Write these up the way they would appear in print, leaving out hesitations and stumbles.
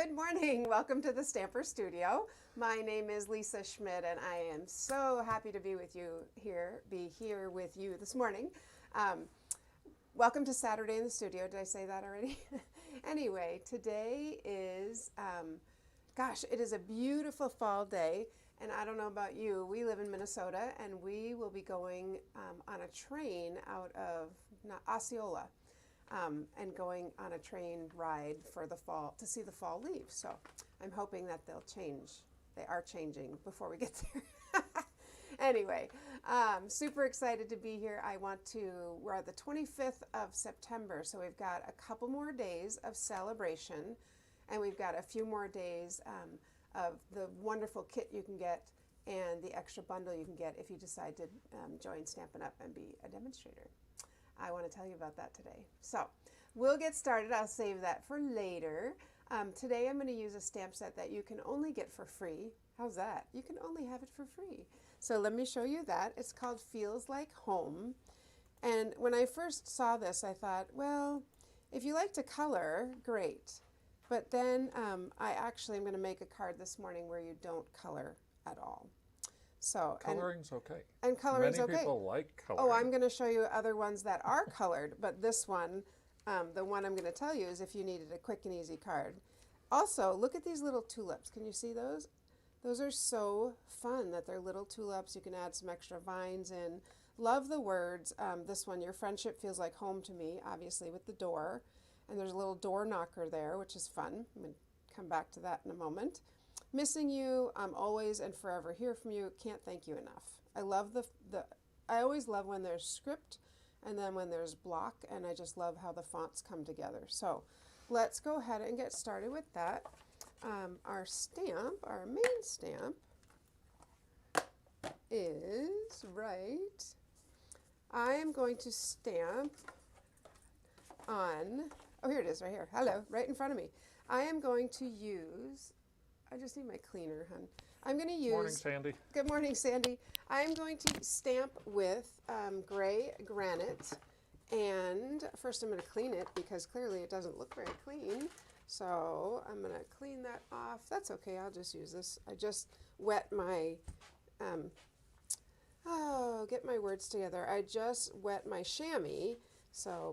Good morning. Welcome to the Stamper Studio. My name is Lisa Schmidt, and I am so happy to be here with you this morning. Welcome to Saturday in the studio. Did I say that already? Anyway, today is, it is a beautiful fall day, and I don't know about you. We live in Minnesota, and we will be going on a train out of Osceola. And going on a train ride for the fall to see the fall leaves. So I'm hoping that they'll change. They are changing before we get there. Anyway, super excited to be here. We're at the 25th of September, so we've got a couple more days of celebration, and we've got a few more days of the wonderful kit you can get and the extra bundle you can get if you decide to join Stampin' Up! And be a demonstrator. I want to tell you about that today. So we'll get started. I'll save that for later. Today I'm going to use a stamp set that you can only get for free. How's that? You can only have it for free. So let me show you that. It's called Feels Like Home. And when I first saw this, I thought, well, if you like to color, great. But then I'm going to make a card this morning where you don't color at all. So coloring's okay. And coloring's okay. Many people like coloring. Oh, I'm going to show you other ones that are colored, but this one, the one I'm going to tell you is if you needed a quick and easy card. Also, look at these little tulips. Can you see those? Those are so fun that they're little tulips. You can add some extra vines in. Love the words. This one, your friendship feels like home to me, obviously with the door. And there's a little door knocker there, which is fun. I'm going to come back to that in a moment. Missing you, I'm always and forever here from you. Can't thank you enough. I love I always love when there's script and then when there's block, and I just love how the fonts come together. So let's go ahead and get started with that. Our main stamp is right. I am going to stamp on, oh, here it is right here. Hello, right in front of me. I am going to use, I just need my cleaner, hon. I'm going to use... Morning, Sandy. Good morning, Sandy. I'm going to stamp with gray granite. And first I'm going to clean it because clearly it doesn't look very clean. So I'm going to clean that off. That's okay. I'll just use this. I just wet my... get my words together. I just wet my chamois.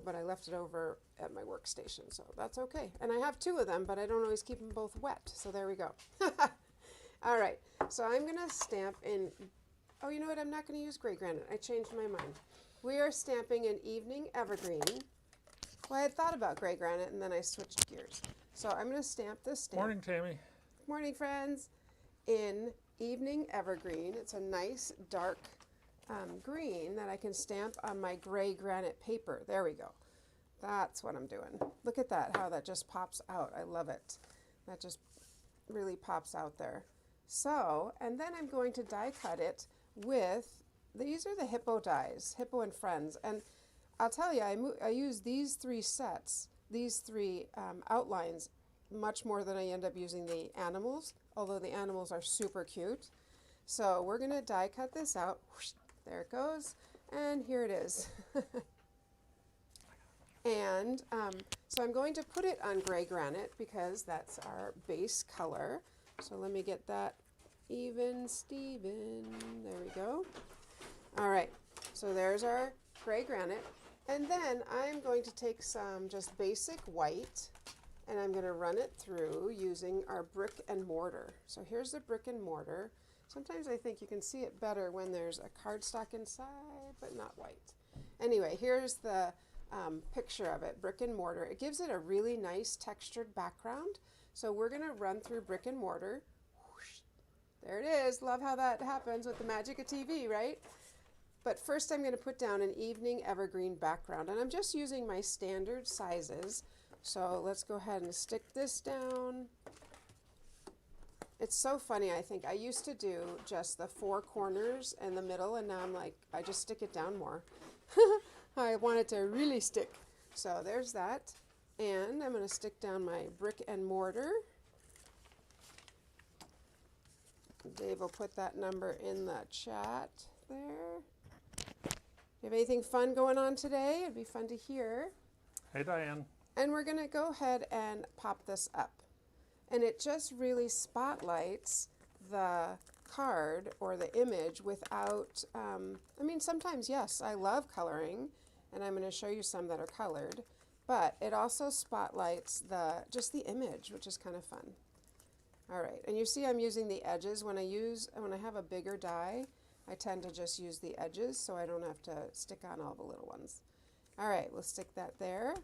But I left it over at my workstation, so that's okay. And I have two of them, but I don't always keep them both wet, so there we go. All right, so I'm going to stamp in, oh, you know what, I'm not going to use gray granite. I changed my mind. We are stamping in Evening Evergreen. Well, I had thought about gray granite, and then I switched gears. So I'm going to stamp this stamp. Morning, Tammy. Morning, friends. In Evening Evergreen. It's a nice, dark green that I can stamp on my gray granite paper. There we go. That's what I'm doing. Look at that, how that just pops out. I love it. That just really pops out there. So, and then I'm going to die cut it with, these are the Hippo dies, Hippo and Friends. And I'll tell you, I use these three sets, these three outlines, much more than I end up using the animals, although the animals are super cute. So we're going to die cut this out. Whoosh. There it goes, and here it is. And so I'm going to put it on gray granite because that's our base color. So let me get that even, Steven. There we go. All right, so there's our gray granite. And then I'm going to take some just basic white, and I'm going to run it through using our brick and mortar. So here's the brick and mortar. Sometimes I think you can see it better when there's a cardstock inside, but not white. Anyway, here's the picture of it, brick and mortar. It gives it a really nice textured background. So we're going to run through brick and mortar. Whoosh. There it is. Love how that happens with the magic of TV, right? But first I'm going to put down an Evening Evergreen background. And I'm just using my standard sizes. So let's go ahead and stick this down. It's so funny, I think. I used to do just the four corners in the middle, and now I'm like, I just stick it down more. I want it to really stick. So there's that. And I'm going to stick down my brick and mortar. Dave will put that number in the chat there. You have anything fun going on today? It'd be fun to hear. Hey, Diane. And we're going to go ahead and pop this up. and it just really spotlights the card or the image without, I mean, sometimes, yes, I love coloring, and I'm going to show you some that are colored, but it also spotlights just the image, which is kind of fun. All right, and you see I'm using the edges. When I have a bigger die, I tend to just use the edges so I don't have to stick on all the little ones. All right, we'll stick that there.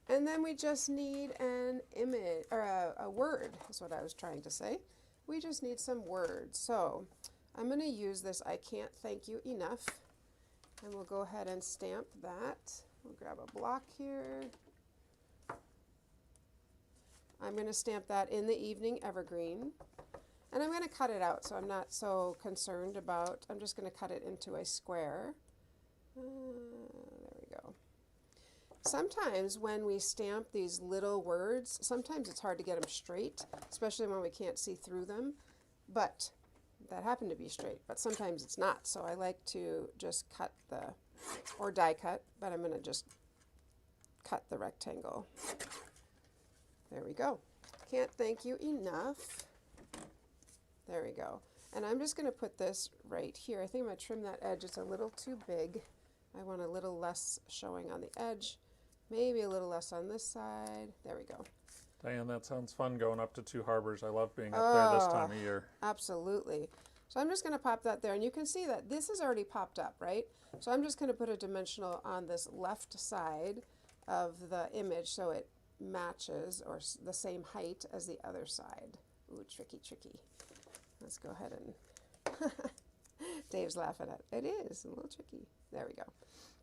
And then we just need an image, or a word, is what I was trying to say. We just need some words. So I'm going to use this I can't thank you enough, and we'll go ahead and stamp that. We'll grab a block here. I'm going to stamp that in the evening evergreen, and I'm going to cut it out so I'm not so concerned about, I'm just going to cut it into a square. There we go. Sometimes when we stamp these little words, sometimes it's hard to get them straight, especially when we can't see through them, but that happened to be straight, but sometimes it's not. So I like to just cut or die cut, but I'm going to just cut the rectangle. There we go. Can't thank you enough. There we go. And I'm just going to put this right here. I think I'm going to trim that edge. It's a little too big. I want a little less showing on the edge. Maybe a little less on this side. There we go. Diane, that sounds fun going up to Two Harbors. I love being up there this time of year. Absolutely. So I'm just going to pop that there. And you can see that this is already popped up, right? So I'm just going to put a dimensional on this left side of the image so it matches or the same height as the other side. Ooh, tricky, tricky. Let's go ahead and Dave's laughing at it. It is a little tricky. There we go.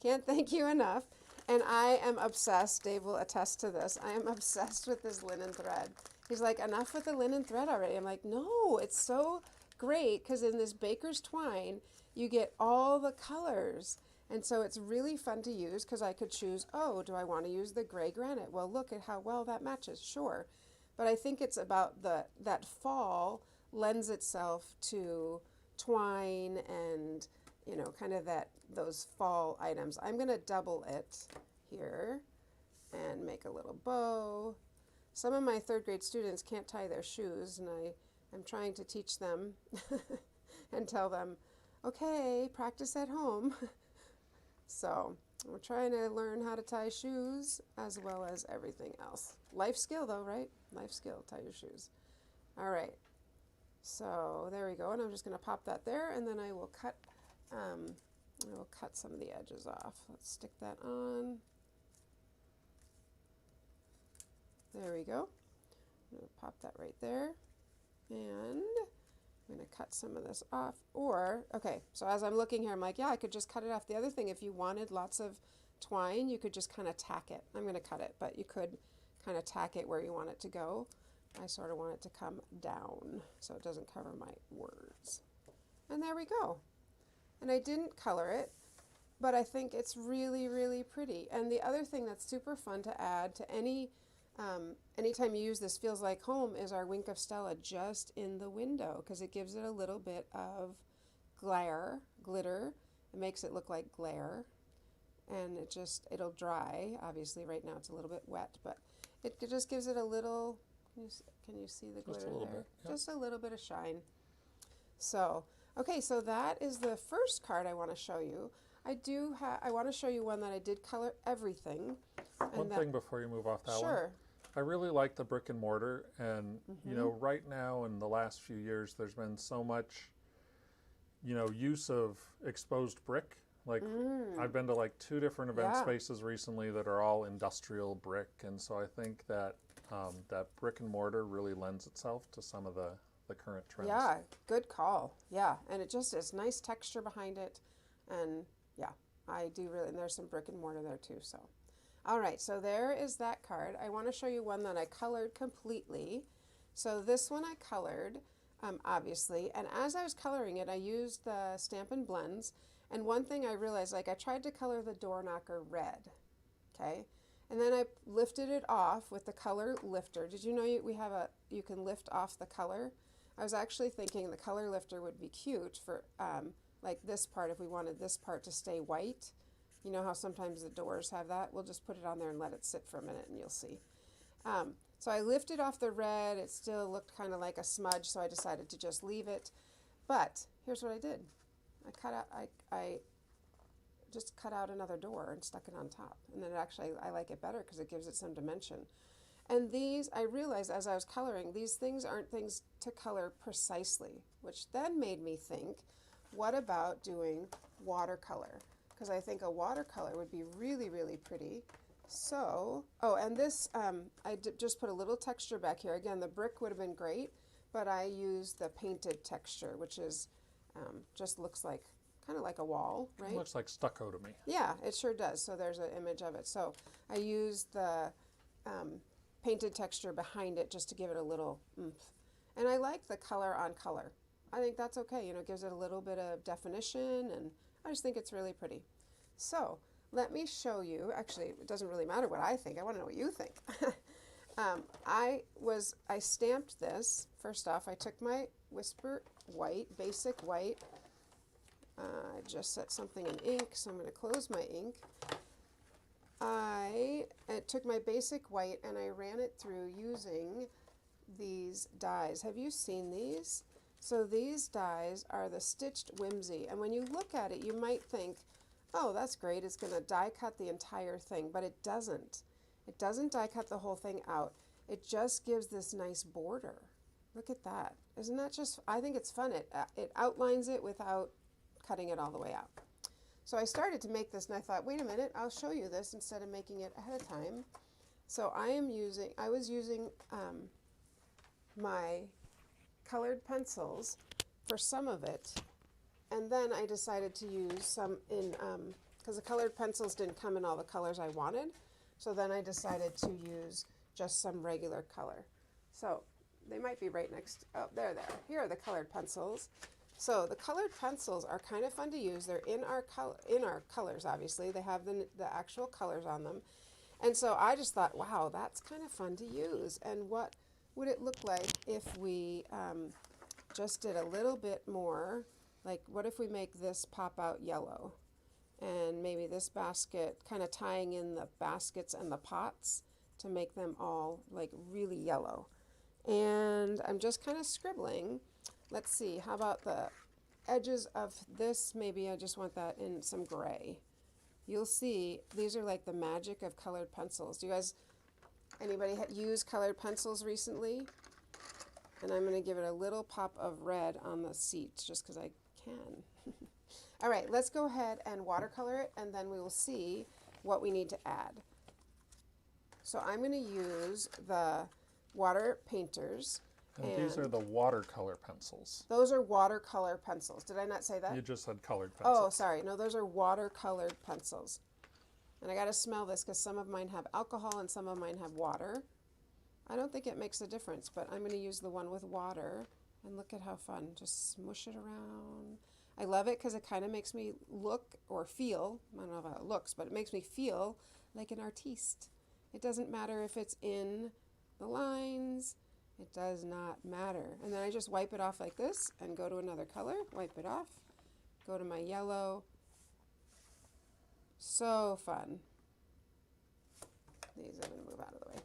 Can't thank you enough. And I am obsessed. Dave will attest to this. I am obsessed with this linen thread. He's like, enough with the linen thread already. I'm like, no, it's so great because in this baker's twine, you get all the colors. And so it's really fun to use because I could choose, oh, do I want to use the gray granite? Well, look at how well that matches. Sure. But I think it's about that fall lends itself to twine and, you know, kind of those fall items. I'm going to double it here and make a little bow. Some of my third grade students can't tie their shoes, and I'm trying to teach them and tell them, okay, practice at home. So we're trying to learn how to tie shoes as well as everything else. Life skill though, right? Life skill, tie your shoes. All right. So there we go. And I'm just going to pop that there, and then I will cut some of the edges off. Let's stick that on. There we go. I'm going to pop that right there. And I'm going to cut some of this off. Or, okay, so as I'm looking here, I'm like, yeah, I could just cut it off. The other thing, if you wanted lots of twine, you could just kind of tack it. I'm going to cut it, but you could kind of tack it where you want it to go. I sort of want it to come down so it doesn't cover my words. And there we go. And I didn't color it, but I think it's really, really pretty. And the other thing that's super fun to add to anytime you use this Feels Like Home is our Wink of Stella just in the window, because it gives it a little bit of glitter. It makes it look like glare, and it'll dry. Obviously right now it's a little bit wet, but it just gives it a little, can you see the glitter there? Bit, yep. Just a little bit of shine. So, okay, so that is the first card I want to show you. I want to show you one that I did color everything. One thing before you move off that one. Sure. I really like the brick and mortar, and you know, right now in the last few years there's been so much, you know, use of exposed brick. Like I've been to like 2 different event spaces recently that are all industrial brick, and so I think that that brick and mortar really lends itself to some of the current trends. Yeah, good call. Yeah, and it just is nice texture behind it, and yeah, I do really, and there's some brick and mortar there too, so. All right, so there is that card. I want to show you one that I colored completely. So this one I colored, obviously, and as I was coloring it, I used the Stampin' Blends, and one thing I realized, like I tried to color the door knocker red, okay? And then I lifted it off with the color lifter. Did you know you can lift off the color? I was actually thinking the color lifter would be cute for like this part, if we wanted this part to stay white. You know how sometimes the doors have that? We'll just put it on there and let it sit for a minute and you'll see. So I lifted off the red. It still looked kind of like a smudge, so I decided to just leave it. But here's what I did. I just cut out another door and stuck it on top. And then I like it better because it gives it some dimension. And these, I realized as I was coloring, these things aren't things to color precisely, which then made me think, what about doing watercolor? Because I think a watercolor would be really, really pretty. So, oh, and this, just put a little texture back here. Again, the brick would have been great, but I used the painted texture, which is, just looks like, kind of like a wall, right? It looks like stucco to me. Yeah, it sure does. So there's an image of it. So I used the painted texture behind it just to give it a little oomph. And I like the color on color. I think that's okay. You know, it gives it a little bit of definition, and I just think it's really pretty. So let me show you. Actually, it doesn't really matter what I think. I want to know what you think. I stamped this. First off, I took my Whisper White, basic white. I just set something in ink, so I'm going to close my ink. I took my basic white and I ran it through using these dies. Have you seen these? So these dies are the Stitched Whimsy, and when you look at it, you might think, oh, that's great, it's going to die cut the entire thing, but it doesn't. It doesn't die cut the whole thing out. It just gives this nice border. Look at that. Isn't that just, I think it's fun. It outlines it without cutting it all the way out. So I started to make this and I thought, wait a minute, I'll show you this instead of making it ahead of time. So I was using my colored pencils for some of it, and then I decided to use some in, because the colored pencils didn't come in all the colors I wanted, so then I decided to use just some regular color. So they might be right next, oh, there. Here are the colored pencils. So the colored pencils are kind of fun to use. They're in our colors, obviously. They have the actual colors on them. And so I just thought, wow, that's kind of fun to use. And what would it look like if we just did a little bit more? Like, what if we make this pop out yellow? And maybe this basket, kind of tying in the baskets and the pots to make them all like really yellow. And I'm just kind of scribbling. Let's see, how about the edges of this? Maybe I just want that in some gray. You'll see, these are like the magic of colored pencils. Do you guys, anybody use colored pencils recently? And I'm going to give it a little pop of red on the seats just because I can. All right, let's go ahead and watercolor it, and then we will see what we need to add. So I'm going to use the water painters. And these are the watercolor pencils. Those are watercolor pencils. Did I not say that? You just said colored pencils. Oh, sorry. No, those are watercolored pencils. And I got to smell this because some of mine have alcohol and some of mine have water. I don't think it makes a difference, but I'm going to use the one with water. And look at how fun. Just smush it around. I love it because it kind of makes me look or feel, I don't know how it looks, but it makes me feel like an artiste. It doesn't matter if it's in the lines. It does not matter. And then I just wipe it off like this and go to another color, wipe it off, go to my yellow. So fun. These I'm going to move out of the way.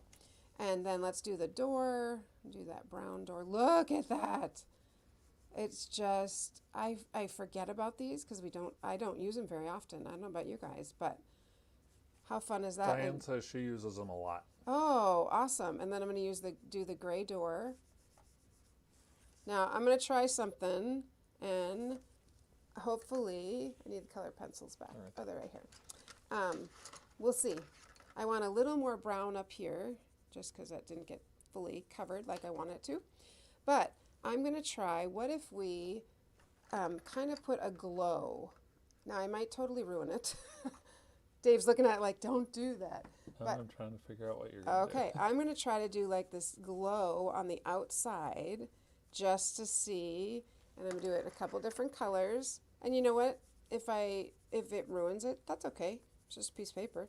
And then let's do the door, do that brown door. Look at that. It's just, I forget about these because I don't use them very often. I don't know about you guys, but how fun is that? Diane says she uses them a lot. Oh, awesome. And then I'm going to do the gray door. Now I'm going to try something, and hopefully, I need the colored pencils back. Right. Oh, they're right here. We'll see. I want a little more brown up here, just because that didn't get fully covered like I want it to. But I'm going to try, what if we kind of put a glow? Now, I might totally ruin it. Dave's looking at it like, don't do that. But, I'm trying to figure out what you're going to do. Okay, I'm going to try to do like this glow on the outside just to see. And I'm going to do it in a couple different colors. And you know what? If it ruins it, that's okay. It's just a piece of paper.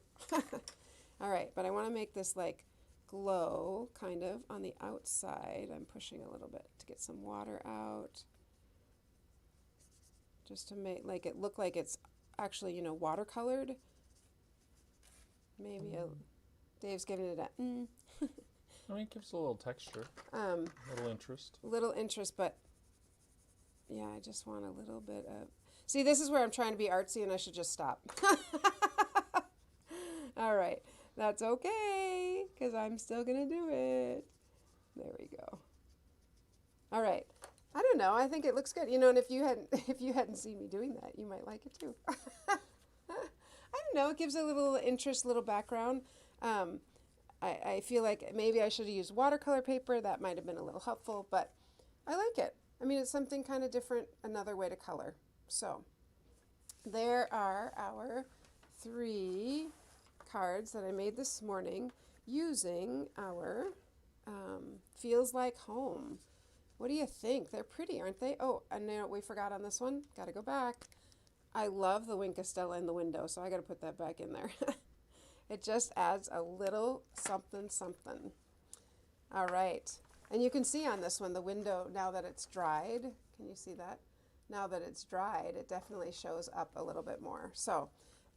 All right, but I want to make this like glow kind of on the outside. I'm pushing a little bit to get some water out. Just to make like it look like it's actually, you know, watercolored. Maybe Dave's giving it a I mean, it gives a little texture, little interest. Little interest, but yeah, I just want a little bit of... See, this is where I'm trying to be artsy and I should just stop. All right. That's okay, because I'm still going to do it. There we go. All right. I don't know. I think it looks good. You know, and if you hadn't seen me doing that, you might like it too. I don't know. It gives a little interest, little background. I feel like maybe I should have used watercolor paper. That might have been a little helpful, but I like it. I mean, it's something kind of different, another way to color. So there are our 3 cards that I made this morning using our Feels Like Home. What do you think? They're pretty, aren't they? Oh, and now we forgot on this one. Got to go back. I love the Wink of Stella in the window, so I got to put that back in there. It just adds a little something, something. All right. And you can see on this one, the window, now that it's dried. Can you see that? Now that it's dried, it definitely shows up a little bit more. So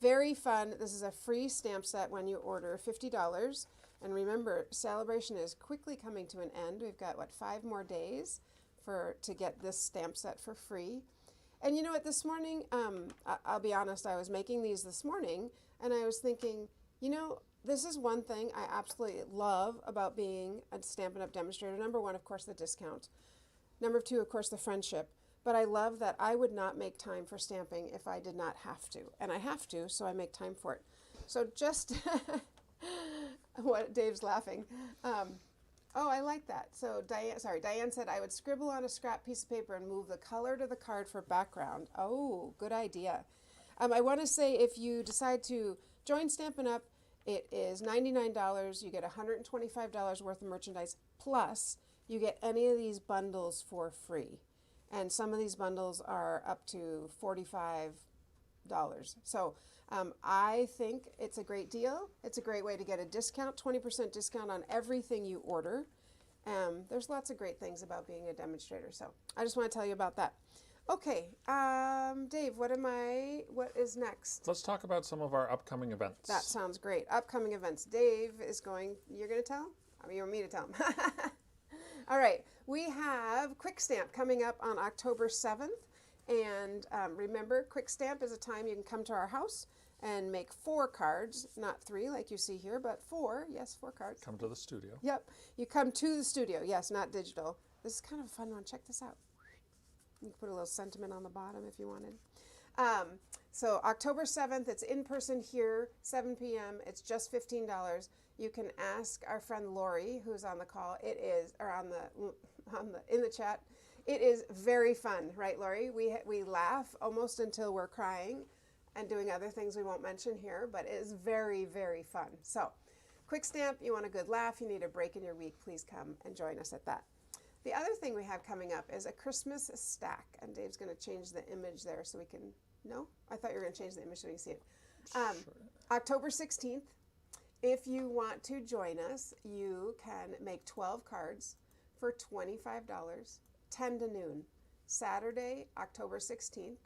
very fun. This is a free stamp set when you order $50. And remember, Sale-A-Bration is quickly coming to an end. We've got, 5 more days to get this stamp set for free. And you know what, this morning, I'll be honest, I was making these this morning, and I was thinking, you know, this is one thing I absolutely love about being a Stampin' Up! Demonstrator. Number 1, of course, the discount. Number 2, of course, the friendship. But I love that I would not make time for stamping if I did not have to. And I have to, so I make time for it. So just, what, Dave's laughing. Oh, I like that. So Diane said I would scribble on a scrap piece of paper and move the color to the card for background. Oh, good idea. I want to say if you decide to join Stampin' Up!, it is $99. You get $125 worth of merchandise, plus you get any of these bundles for free. And some of these bundles are up to $45. So I think it's a great deal. It's a great way to get a discount, 20% discount on everything you order. There's lots of great things about being a demonstrator. So I just want to tell you about that. Okay, Dave, what is next? Let's talk about some of our upcoming events. That sounds great. Upcoming events. Dave is you're going to tell him? I mean, you want me to tell him? All right, we have Quick Stamp coming up on October 7th. And remember, Quick Stamp is a time you can come to our house and make 4 cards, not 3 like you see here, but 4. Yes, 4 cards. Come to the studio. Yep, you come to the studio. Yes, not digital. This is kind of a fun one. Check this out. You can put a little sentiment on the bottom if you wanted. So October 7th, it's in person here, 7 p.m. It's just $15. You can ask our friend Lori, who's on the call. It is, or in the chat. It is very fun, right, Lori? We laugh almost until we're crying and doing other things we won't mention here, but it is very, very fun. So, Quick Stamp, you want a good laugh, you need a break in your week, please come and join us at that. The other thing we have coming up is a Christmas stack, and Dave's going to change the image there so we can, no? I thought you were going to change the image so we can see it. Sure. October 16th, if you want to join us, you can make 12 cards for $25, 10 to noon, Saturday, October 16th.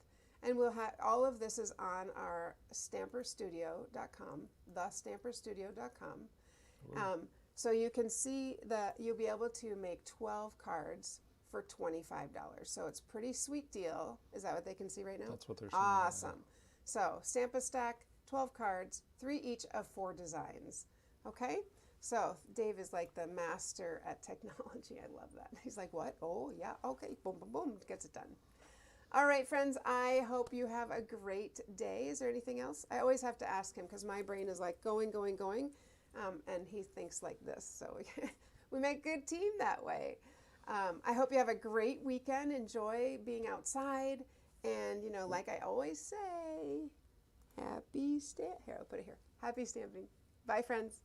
And we'll have, all of this is on our stamperstudio.com, thestamperstudio.com. So you can see that you'll be able to make 12 cards for $25. So it's a pretty sweet deal. Is that what they can see right now? That's what they're seeing. Awesome. So stamp a stack, 12 cards, 3 each of 4 designs. Okay? So Dave is like the master at technology. I love that. He's like, what? Oh, yeah. Okay. Boom, boom, boom. Gets it done. All right, friends. I hope you have a great day. Is there anything else? I always have to ask him because my brain is like going, going, going. And he thinks like this. So we make a good team that way. I hope you have a great weekend. Enjoy being outside. And, you know, like I always say, happy stamp. Here, I'll put it here. Happy stamping. Bye, friends.